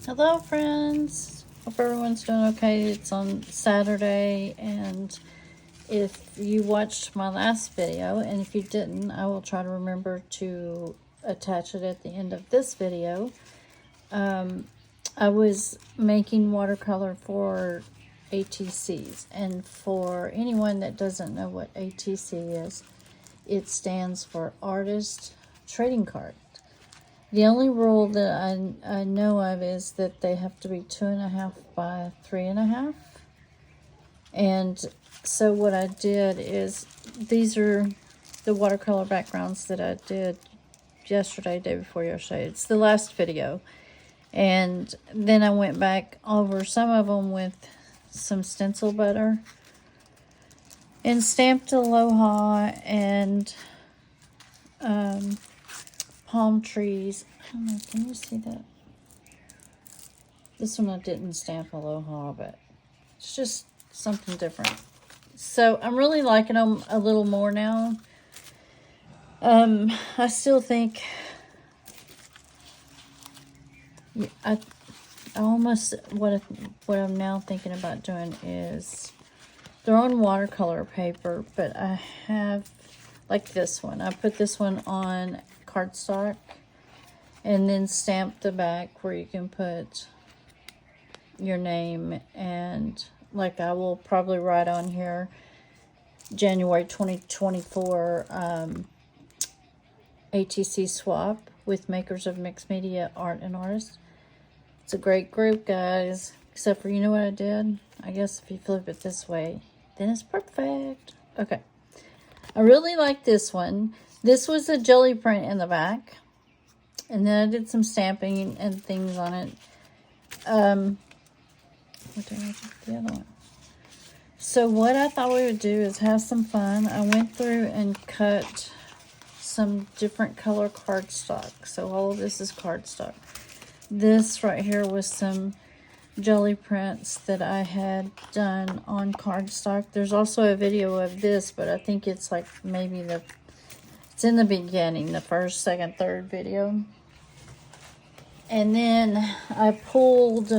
Hello friends, hope everyone's doing okay. It's on Saturday, and if you watched my last video, and if you didn't, I will try to remember to attach it at the end of this video. I was making watercolor for ATCs, and for anyone that doesn't know what ATC is, it stands for Artist Trading Card. The only rule that I know of is that they have to be 2.5 by 3.5. And so what I did is, these are the watercolor backgrounds that I did yesterday, day before yesterday. It's the last video. And then I went back over some of them with some stencil butter and stamped aloha and palm trees. I don't know, can you see that? This one I didn't stamp aloha, but it's just something different. So I'm really liking them a little more now. I still think I almost what I'm now thinking about doing is they're on watercolor paper, but I have like this one. I put this one on cardstock and then stamp the back where you can put your name, and like I will probably write on here January 2024 ATC swap with makers of mixed media art and artists. It's a great group, guys, except for, you know what I did? I guess if you flip it this way, then it's perfect. Okay, I really like this one. This was a jelly print in the back, and then I did some stamping and things on it. What did I do with the other one? So what I thought we would do is have some fun. I went through and cut some different color cardstock. So all of this is cardstock. This right here was some jelly prints that I had done on cardstock. There's also a video of this, but I think it's like maybe it's in the beginning, the first, second, third video. And then I pulled,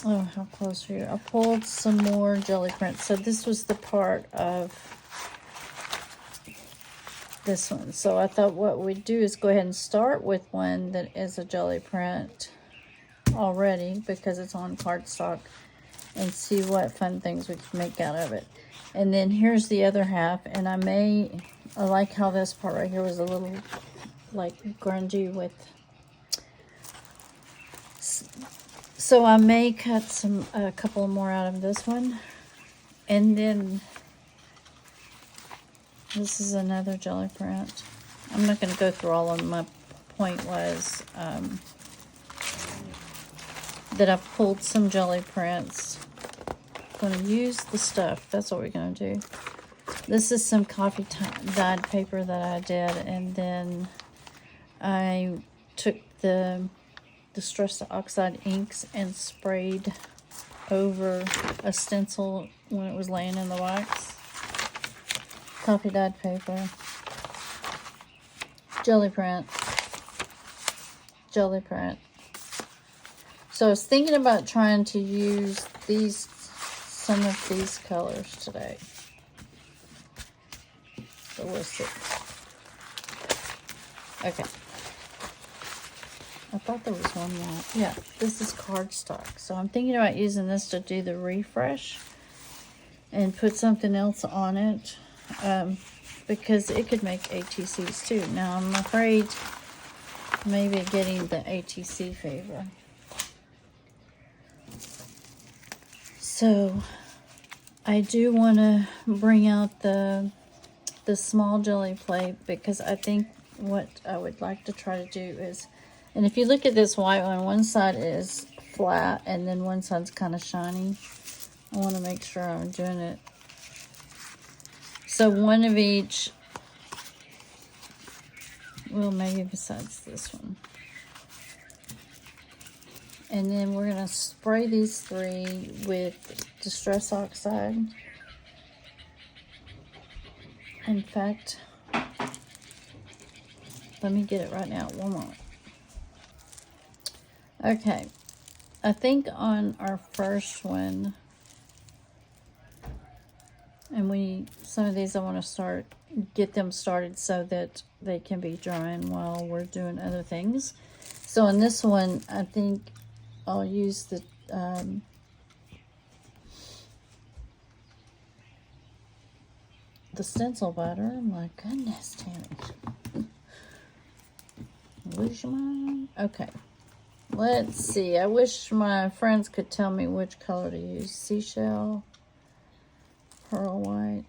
oh, how close are you? I pulled some more jelly prints. So this was the part of this one. So I thought what we'd do is go ahead and start with one that is a jelly print already, because it's on cardstock, and see what fun things we can make out of it. And then here's the other half, and I like how this part right here was a little like grungy with, so I may cut a couple more out of this one. And then this is another jelly print. I'm not going to go through all of them. My point was that I pulled some jelly prints. I'm going to use the stuff. That's what we're going to do. This is some coffee dyed paper that I did, and then I took the Distress Oxide inks and sprayed over a stencil when it was laying in the wax. Coffee dyed paper, jelly print, jelly print. So I was thinking about trying to use some of these colors today. So we'll see. Okay. I thought there was one more. Yeah, this is cardstock. So I'm thinking about using this to do the refresh and put something else on it, because it could make ATCs too. Now I'm afraid maybe getting the ATC favor. So I do want to bring out the small jelly plate, because I think what I would like to try to do is, and if you look at this white one side is flat and then one side's kind of shiny. I want to make sure I'm doing it. So one of each, well, maybe besides this one. And then we're going to spray these three with Distress Oxide. In fact, let me get it right now. One moment. Okay, I think on our first one, and some of these I want to get them started so that they can be drying while we're doing other things. So on this one, I think I'll use the stencil butter. My goodness, Tammy. Lose your mind? Okay. Let's see. I wish my friends could tell me which color to use. Seashell, pearl white.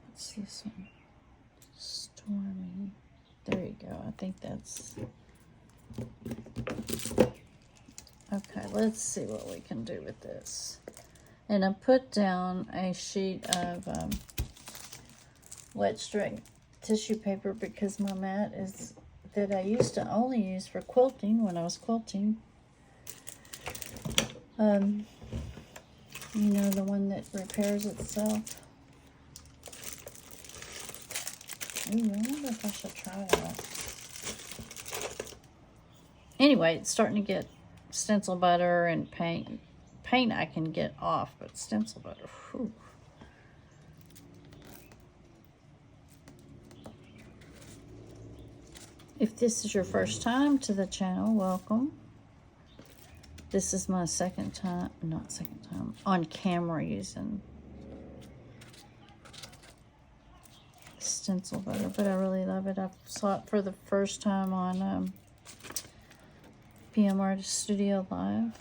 What's this one? Stormy. There you go. I think that's... Okay, let's see what we can do with this. And I put down a sheet of wet straight tissue paper because my mat is that I used to only use for quilting when I was quilting. You know, the one that repairs itself. Ooh, I wonder if I should try that. Anyway, it's starting to get stencil butter and paint. Paint I can get off, but stencil butter, whew. If this is your first time to the channel, welcome. This is my second time, not second time, on camera using stencil butter, but I really love it. I saw it for the first time on pmartiststudio Live.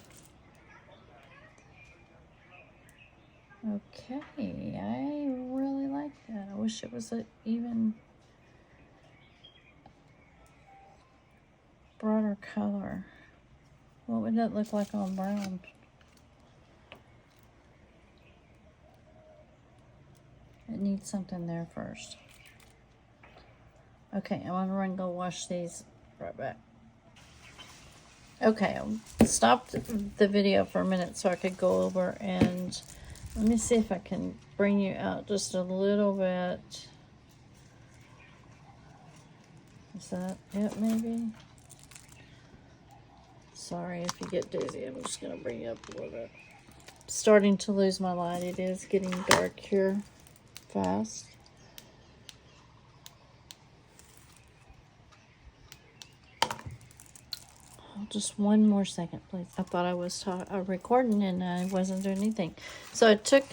Okay, I really like that. I wish it was an even broader color. What would that look like on brown? It needs something there first. Okay, I'm gonna run and go wash these. Right back. Okay, I stopped the video for a minute so I could go over and let me see if I can bring you out just a little bit. Is that it, maybe? Sorry if you get dizzy. I'm just going to bring you up a little bit. Starting to lose my light. It is getting dark here fast. Just one more second, please. I thought I was recording and I wasn't doing anything. So I took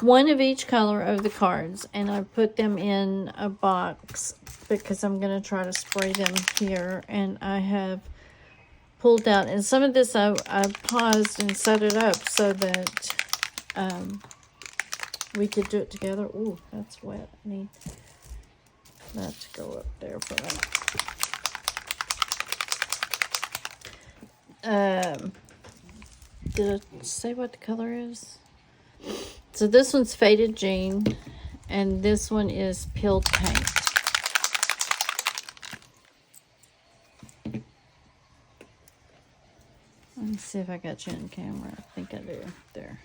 one of each color of the cards and I put them in a box because I'm going to try to spray them here. And I have pulled out, and some of this I paused and set it up so that we could do it together. Ooh, that's wet. I need that to go up there for a minute. Did I say what the color is? So this one's Faded Jean, and this one is Peeled Paint. Let me see if I got you in camera. I think I do. There.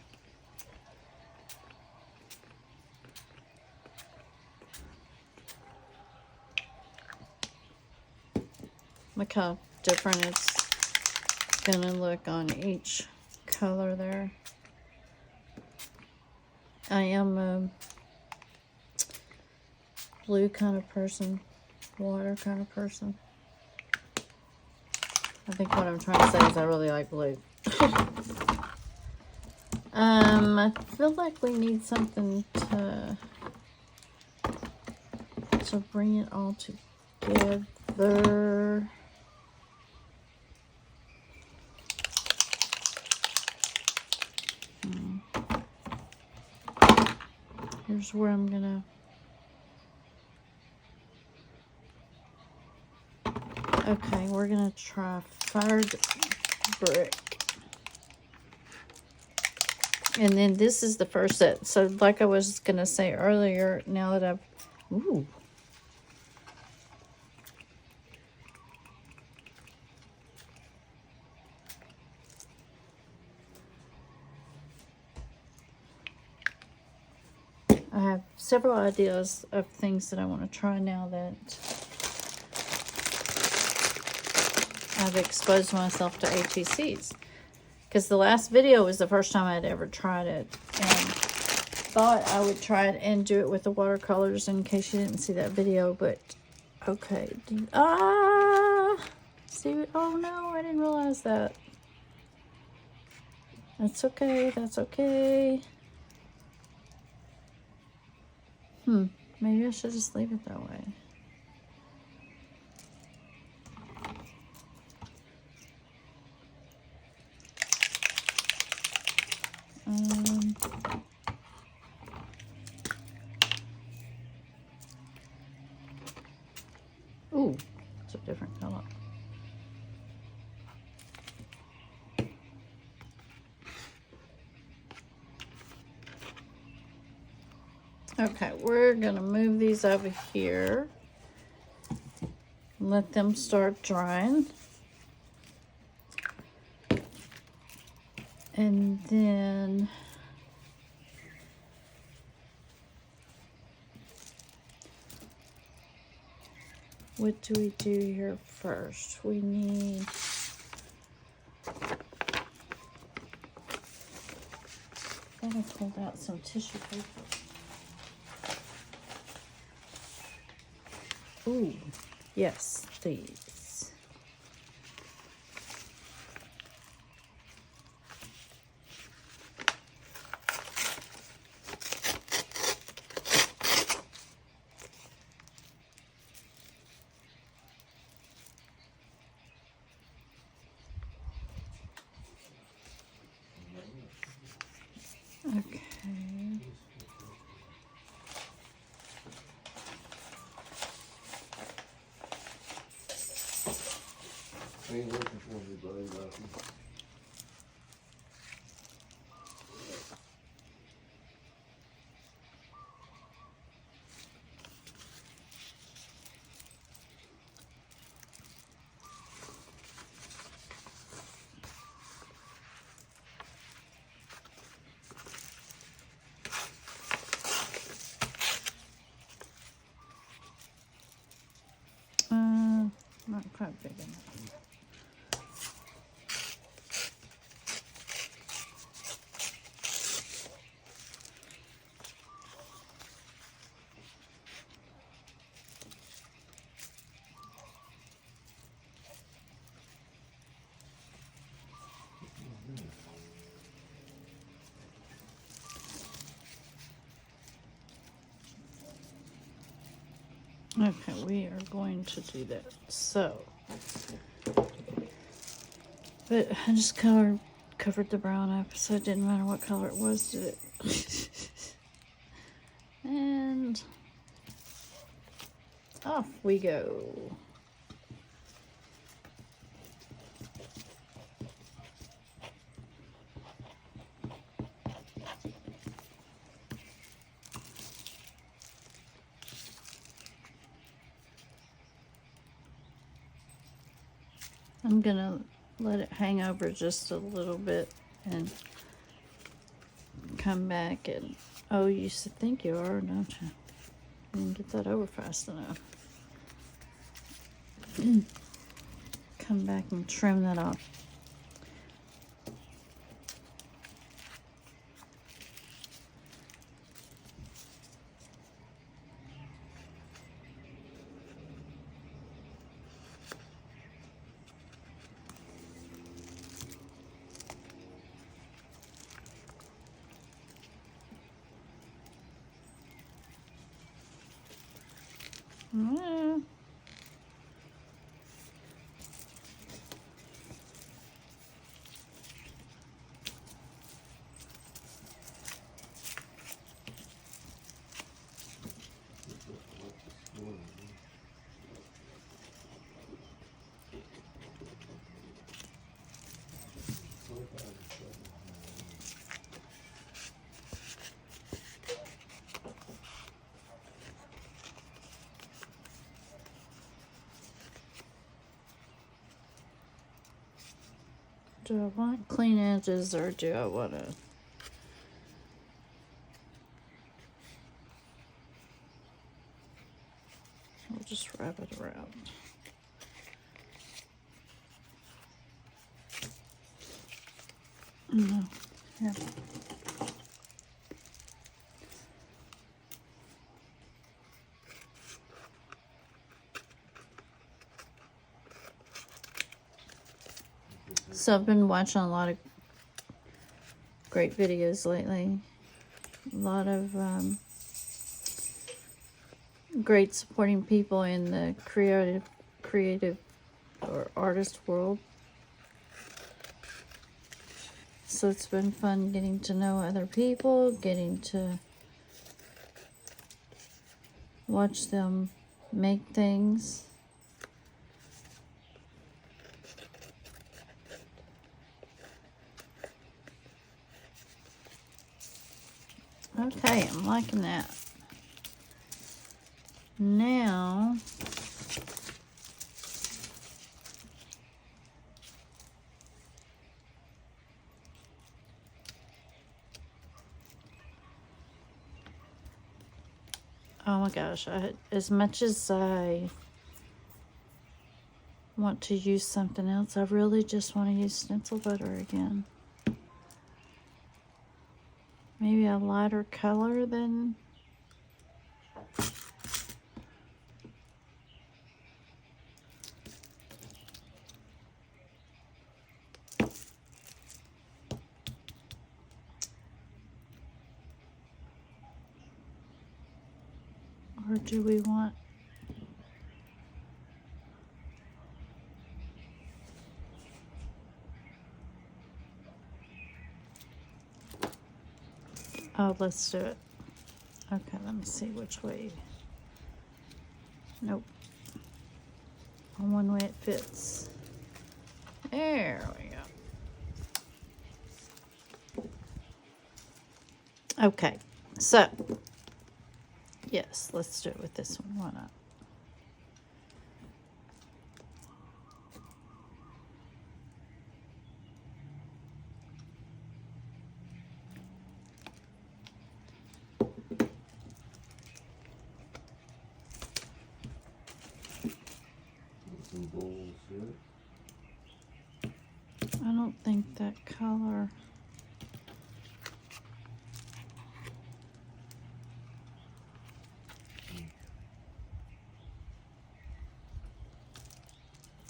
Look how different it's gonna look on each color there. I am a blue kind of person, water kind of person. I think what I'm trying to say is I really like blue. I feel like we need something to bring it all together. Here's where I'm gonna... Okay, we're gonna try Fired Brick. And then this is the first set. So like I was gonna say earlier, now that I've... Ooh. I have several ideas of things that I want to try now that I've exposed myself to ATCs. Because the last video was the first time I'd ever tried it. And thought I would try it and do it with the watercolors in case you didn't see that video. But, okay. See, oh no, I didn't realize that. That's okay, that's okay. Maybe I should just leave it that way. Ooh, it's a different color. Okay, we're gonna move these over here. Let them start drying. And then what do we do here first? We need I pulled out some tissue paper. Ooh, yes, these. Okay. Ain't looking for anybody, Lucky. Not quite big enough. Okay, we are going to do that. So, but I just covered the brown up, so it didn't matter what color it was, did it? And off we go. I'm gonna let it hang over just a little bit and come back and, oh, you think you are, don't you? You didn't get that over fast enough. Come back and trim that off. Yeah. Do I want clean edges or do I want to? wrap it around. No, here. So I've been watching a lot of great videos lately. A lot of great supporting people in the creative or artist world. So it's been fun getting to know other people, getting to watch them make things. Okay, I'm liking that. Now, oh my gosh, as much as I want to use something else, I really just want to use stencil butter again. Maybe a lighter color than or do we want oh, let's do it. Okay, let me see which way. Nope. On one way it fits. There we go. Okay, so yes, let's do it with this one. Why not? Some bowls here. I don't think that color.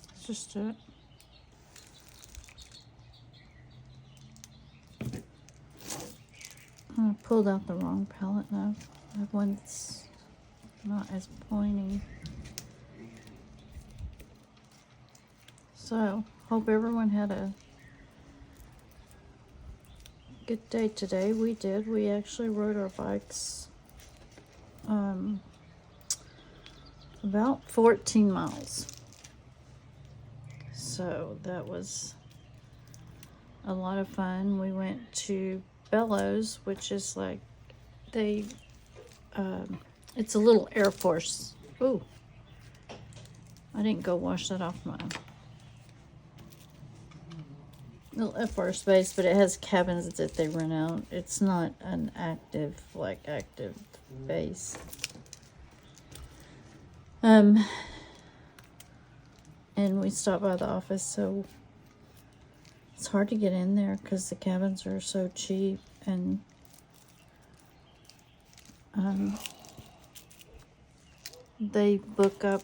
Let's just do it. I pulled out the wrong palette now. I have one that's not as pointy. So, hope everyone had a good day today. We did. We actually rode our bikes about 14 miles. So that was a lot of fun. We went to Bellows, which is like they it's a little Air Force. Ooh, I didn't go wash that off my little Air Force base, but it has cabins that they rent out. It's not an active base. And we stopped by the office, so it's hard to get in there because the cabins are so cheap, and they book up,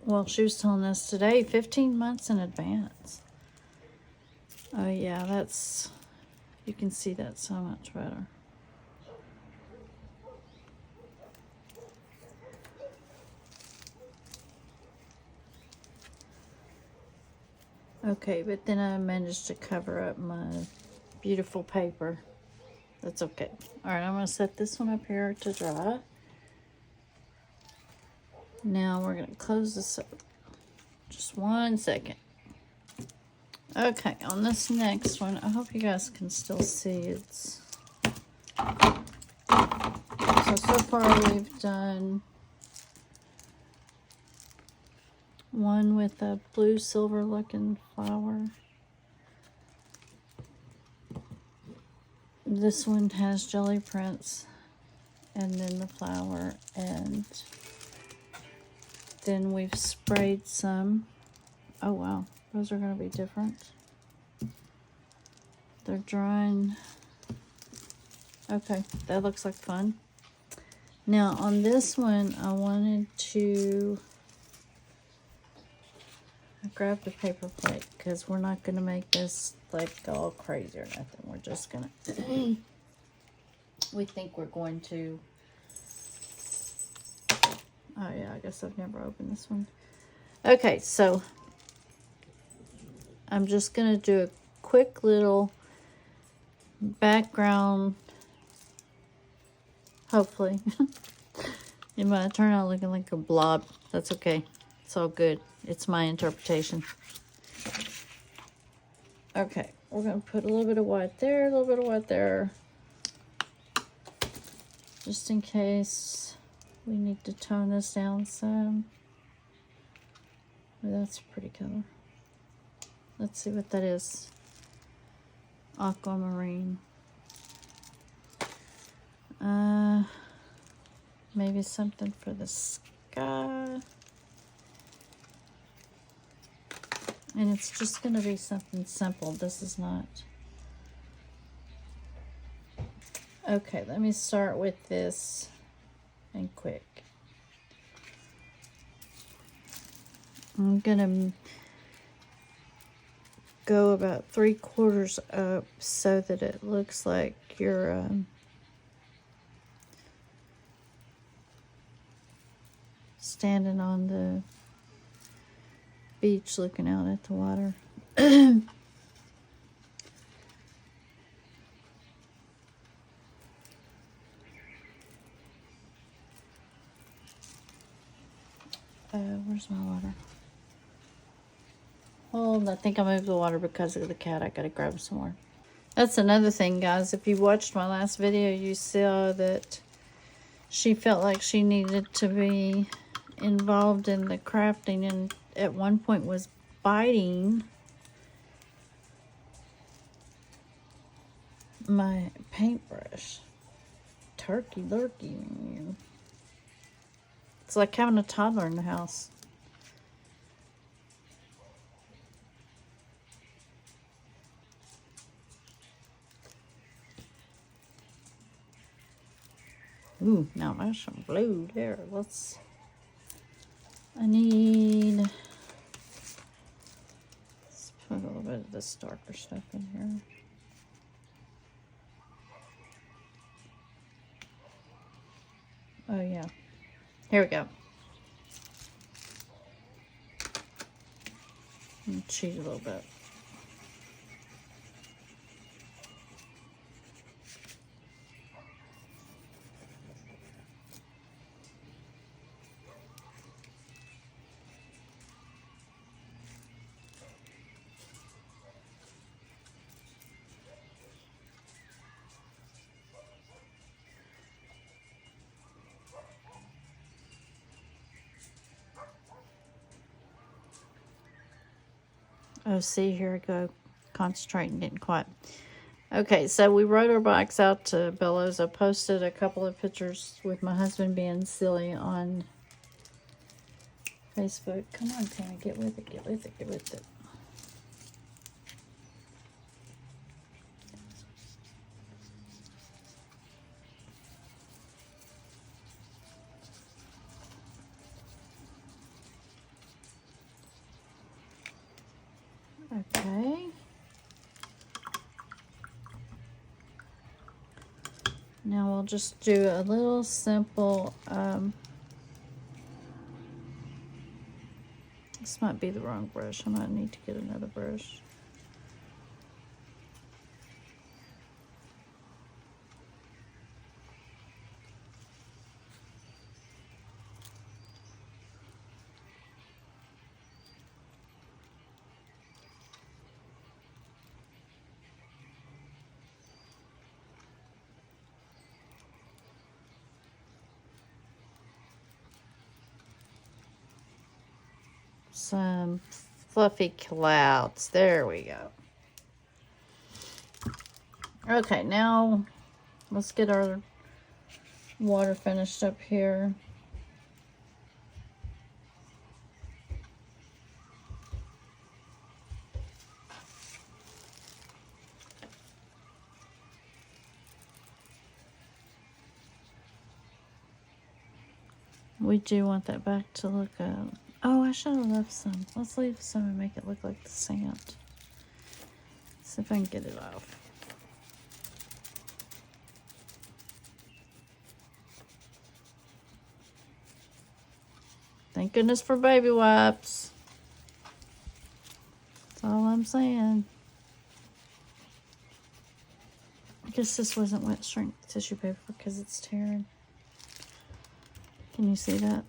well, she was telling us today, 15 months in advance. Oh yeah, that's, you can see that so much better. Okay, but then I managed to cover up my beautiful paper. That's okay. All right, I'm going to set this one up here to dry. Now we're going to close this up. Just 1 second. Okay, on this next one, I hope you guys can still see it's... So far we've done one with a blue silver looking flower. This one has jelly prints and then the flower, and then we've sprayed some. Oh wow, those are going to be different. They're drying. Okay, that looks like fun. Now on this one, I wanted to grab the paper plate because we're not going to make this like all crazy or nothing. We're just going to, we think we're going to, oh yeah, I guess I've never opened this one. Okay, so I'm just going to do a quick little background, hopefully. It might turn out looking like a blob. That's okay. It's all good. It's my interpretation. Okay, we're going to put a little bit of white there, a little bit of white there. Just in case we need to tone this down some. Oh, that's a pretty color. Let's see what that is. Aquamarine. Maybe something for the sky. And it's just going to be something simple. This is not. Okay, let me start with this and quick. I'm going to go about 3/4 up so that it looks like you're standing on the beach looking out at the water. Where's my water? Hold, I think I moved the water because of the cat. I gotta grab some more. That's another thing, guys. If you watched my last video, you saw that she felt like she needed to be involved in the crafting, and at one point was biting my paintbrush. Turkey lurkey. It's like having a toddler in the house. Ooh, now there's some blue there. Let's put a little bit of this darker stuff in here. Oh yeah. Here we go. Cheat a little bit. Oh, see, here I go. Concentrating, didn't quite. Okay, so we rode our bikes out to Bellows. I posted a couple of pictures with my husband being silly on Facebook. Come on, Tammy, get with it, get with it, get with it. Okay. Now we'll just do a little simple, this might be the wrong brush. I might need to get another brush. Some fluffy clouds. There we go. Okay, now let's get our water finished up here. We do want that back to look oh, I should have left some. Let's leave some and make it look like the sand. See if I can get it off. Thank goodness for baby wipes. That's all I'm saying. I guess this wasn't wet shrink tissue paper because it's tearing. Can you see that?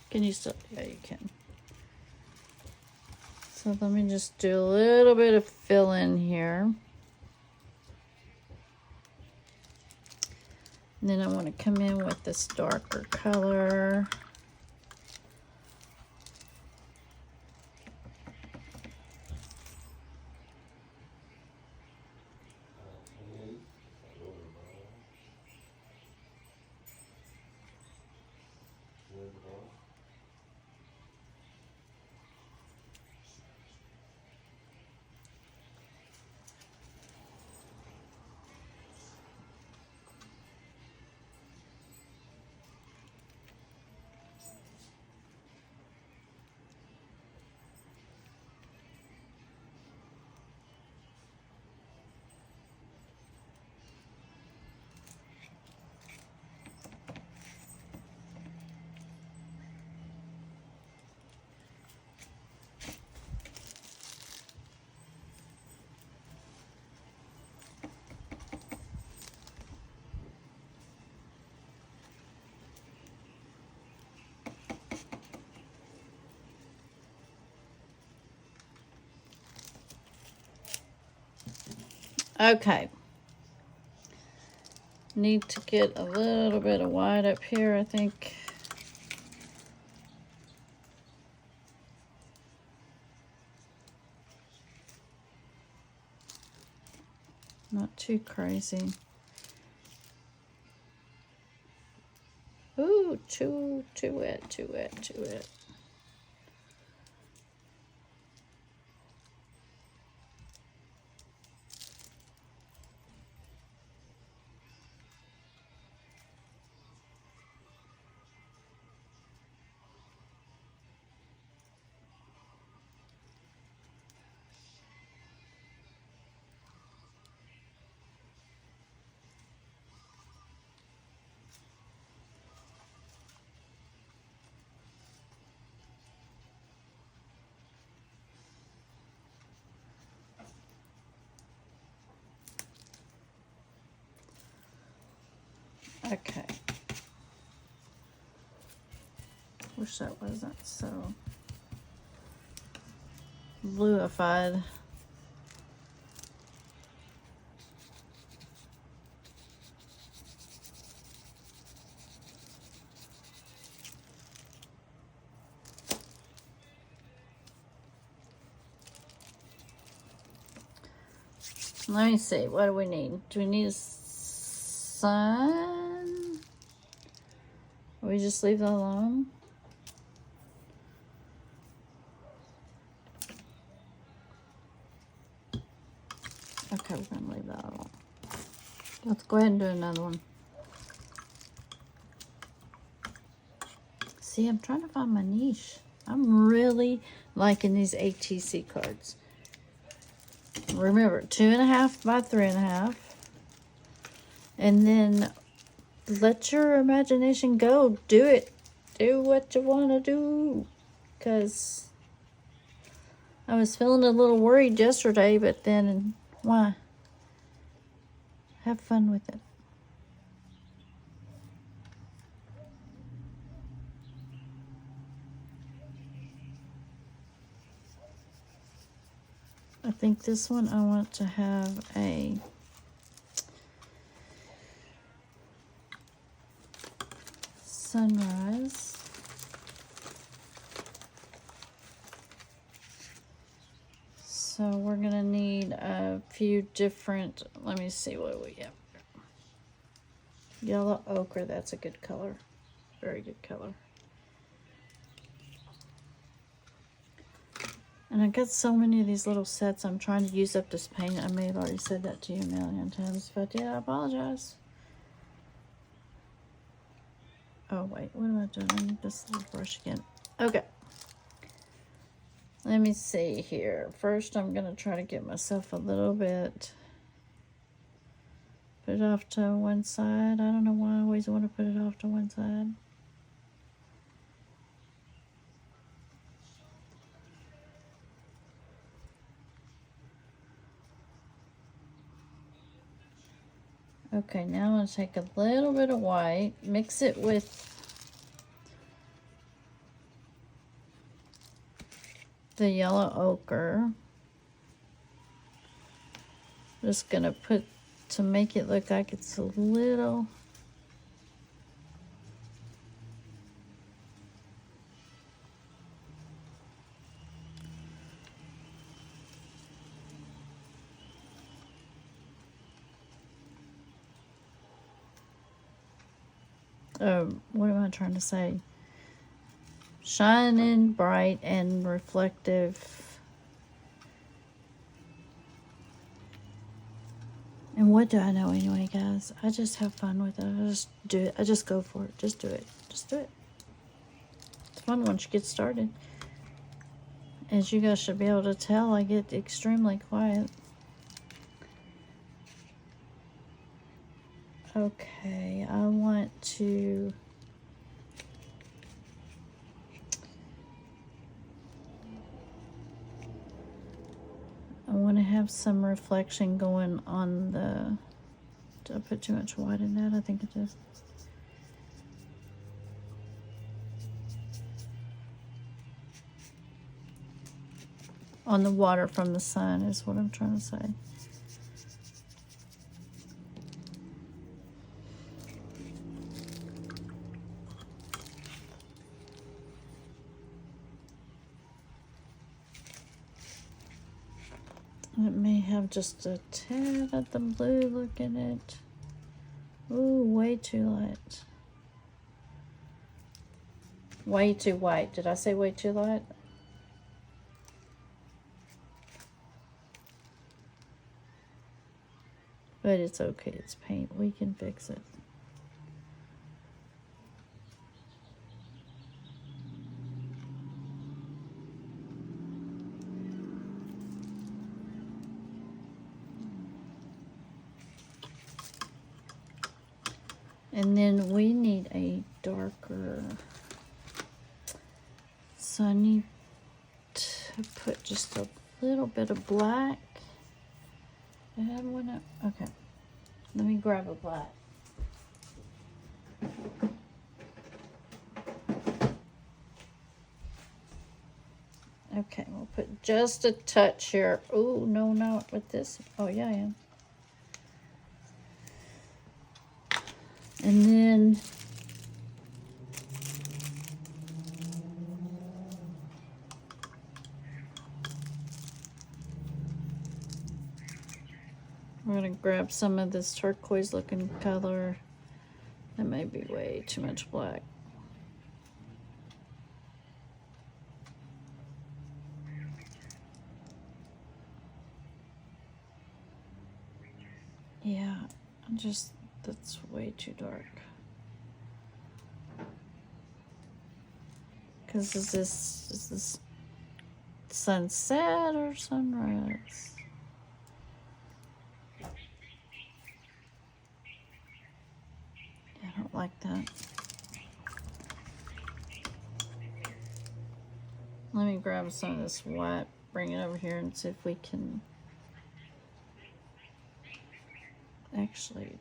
Can you still? Yeah, you can. So let me just do a little bit of fill in here. And then I want to come in with this darker color. Okay. Need to get a little bit of white up here, I think. Not too crazy. Ooh, too wet, too wet, too wet. Okay. Wish that wasn't so bluified. Let me see, what do we need? Do we need a sun? Or we just leave that alone? Okay, we're gonna leave that alone. Let's go ahead and do another one. See, I'm trying to find my niche. I'm really liking these ATC cards. Remember, 2.5 by 3.5. And then let your imagination go. Do it. Do what you want to do. Because I was feeling a little worried yesterday, but then why? Have fun with it. I think this one I want to have a sunrise. So we're gonna need a few different, let me see what we have. Yellow ochre, that's a good color. Very good color. And I got so many of these little sets. I'm trying to use up this paint. I may have already said that to you a million times, but yeah, I apologize. Oh, wait, what am I doing? I need this little brush again. Okay. Let me see here. First, I'm going to try to get myself a little bit. Put it off to one side. I don't know why I always want to put it off to one side. Okay, now I'm going to take a little bit of white, mix it with the yellow ochre. Just going to put, to make it look like it's a little... what am I trying to say? Shining, bright, and reflective. And what do I know anyway, guys? I just have fun with it. I just do it. I just go for it. Just do it. Just do it. It's fun once you get started. As you guys should be able to tell, I get extremely quiet. Okay, I want to... I want to have some reflection going on the... Did I put too much white in that? I think it did. On the water from the sun is what I'm trying to say. It may have just a tad of the blue look in it. Ooh, way too light. Way too white. Did I say way too light? But it's okay. It's paint. We can fix it. And then we need a darker, so I need to put just a little bit of black. I had one up. Okay, let me grab a black. Okay, we'll put just a touch here. Oh, no, not with this. Oh, yeah, I am. And then we're going to grab some of this turquoise looking color. That may be way too much black. Yeah, that's way too dark. Because is this sunset or sunrise? Yeah, I don't like that. Let me grab some of this white, bring it over here and see if we can actually,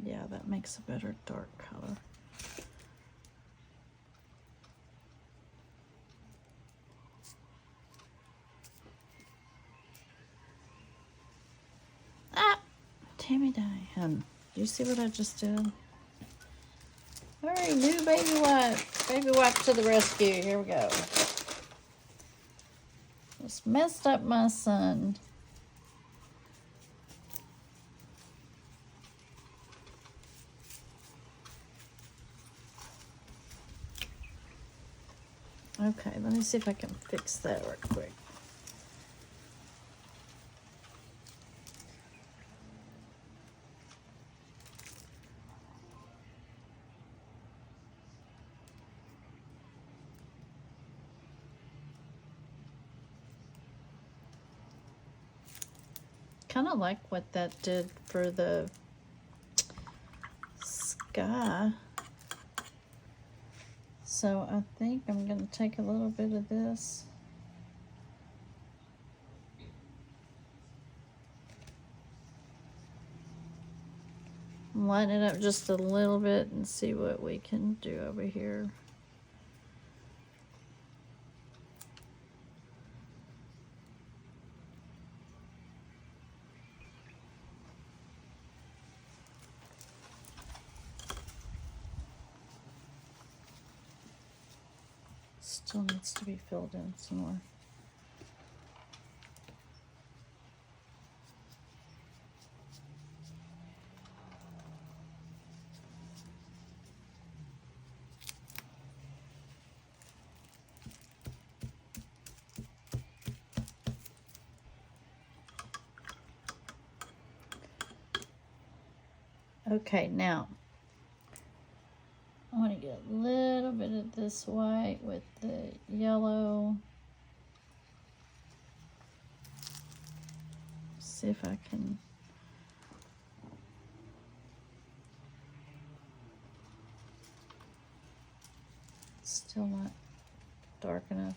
yeah, that makes a better dark color. Ah, Tammy Diane, do you see what I just did? All right, new baby wipe to the rescue. Here we go. Just messed up my sun. Okay, let me see if I can fix that real quick. kind of like what that did for the sky. So I think I'm going to take a little bit of this. Line it up just a little bit and see what we can do over here. Still needs to be filled in some more. Okay, now I want to get a little bit of this white with the yellow. See if I can. Still not dark enough.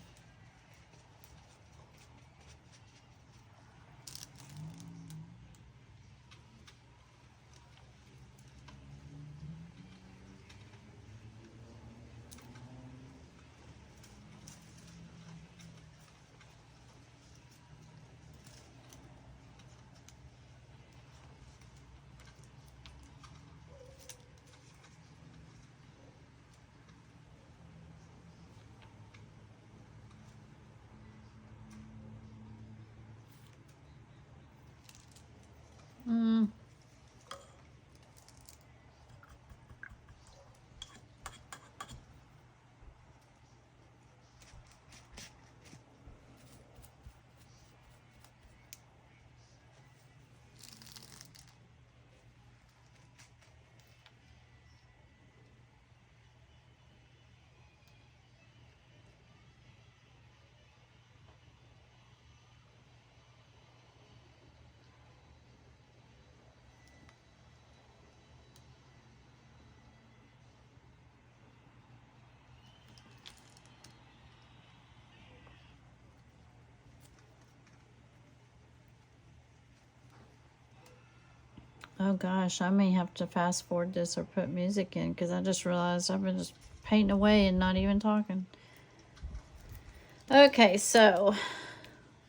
Oh gosh, I may have to fast forward this or put music in because I just realized I've been just painting away and not even talking. Okay, so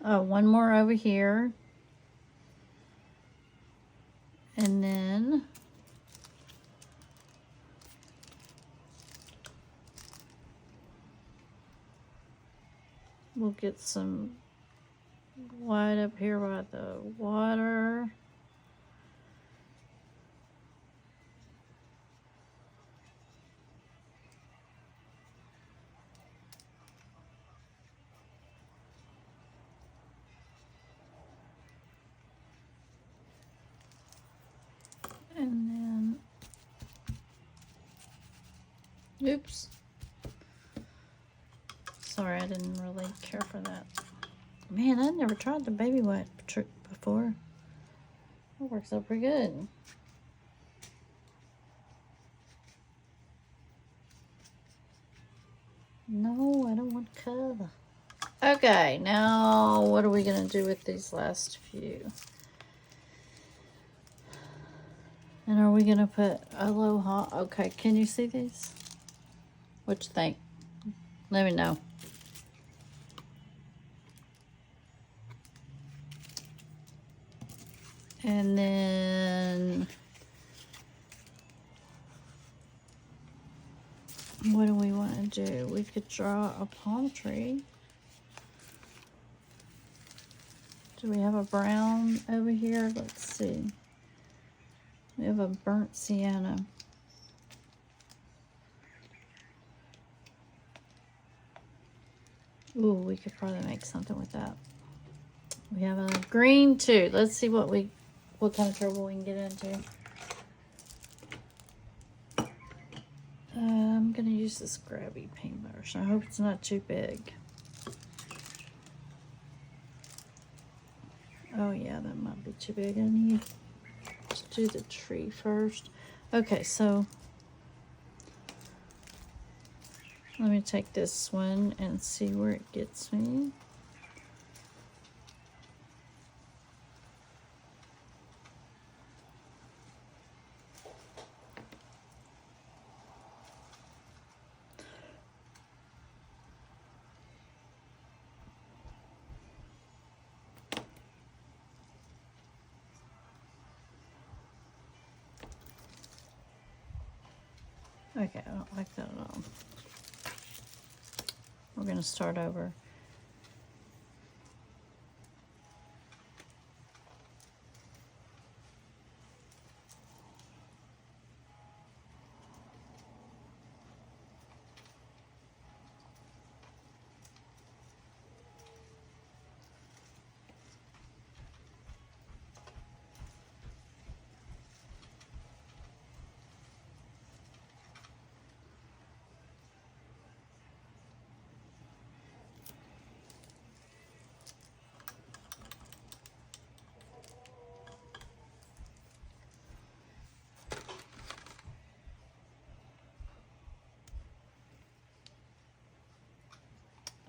one more over here. And then we'll get some white up here by the water. And then, oops. Sorry, I didn't really care for that. Man, I never tried the baby white trick before. It works out pretty good. No, I don't want color. Okay, now what are we going to do with these last few? And are we going to put Aloha? Okay, can you see these? What you think? Let me know. And then, what do we want to do? We could draw a palm tree. Do we have a brown over here? Let's see. We have a burnt sienna. Ooh, we could probably make something with that. We have a green too. Let's see what kind of trouble we can get into. I'm gonna use this grabby paintbrush. I hope it's not too big. Oh yeah, that might be too big. I need to do the tree first. Okay, so let me take this one and see where it gets me. Okay, I don't like that at all. We're going to start over.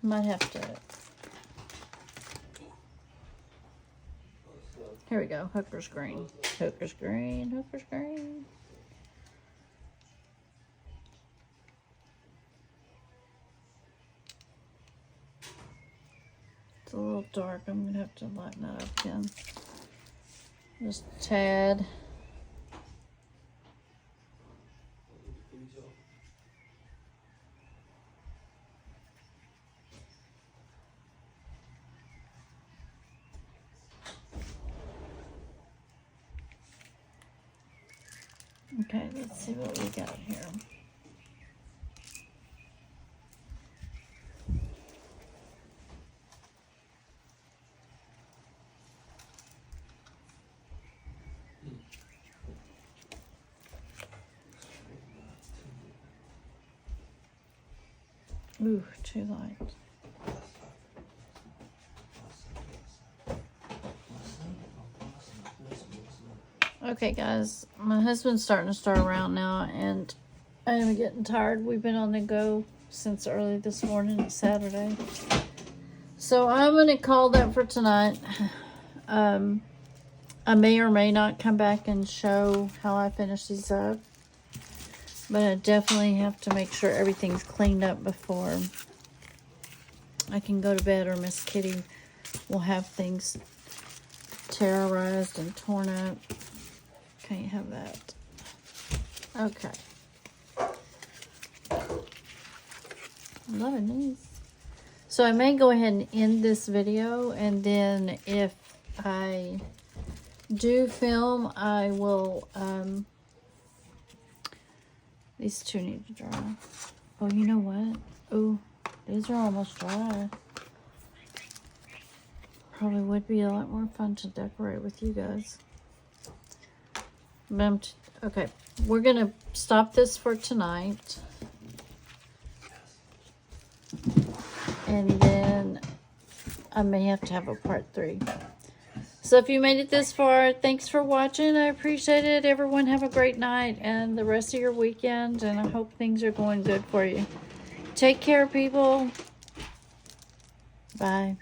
I might have to. Here we go. Hooker's green. Hooker's green. Hooker's green. It's a little dark. I'm going to have to lighten that up again. Just a tad. Okay, let's see what we got here. Ooh, too light. Okay, guys, my husband's starting to start around now, and I am getting tired. We've been on the go since early this morning, Saturday. So I'm going to call that for tonight. I may or may not come back and show how I finish these up. But I definitely have to make sure everything's cleaned up before I can go to bed, or Miss Kitty will have things terrorized and torn up. Can't have that. Okay. I'm loving these. So I may go ahead and end this video, and then if I do film, I will, these two need to dry. Oh, you know what? Oh, these are almost dry. Probably would be a lot more fun to decorate with you guys. But okay, we're gonna stop this for tonight. And then I may have to have a part 3. So if you made it this far, thanks for watching. I appreciate it. Everyone have a great night and the rest of your weekend. And I hope things are going good for you. Take care, people. Bye.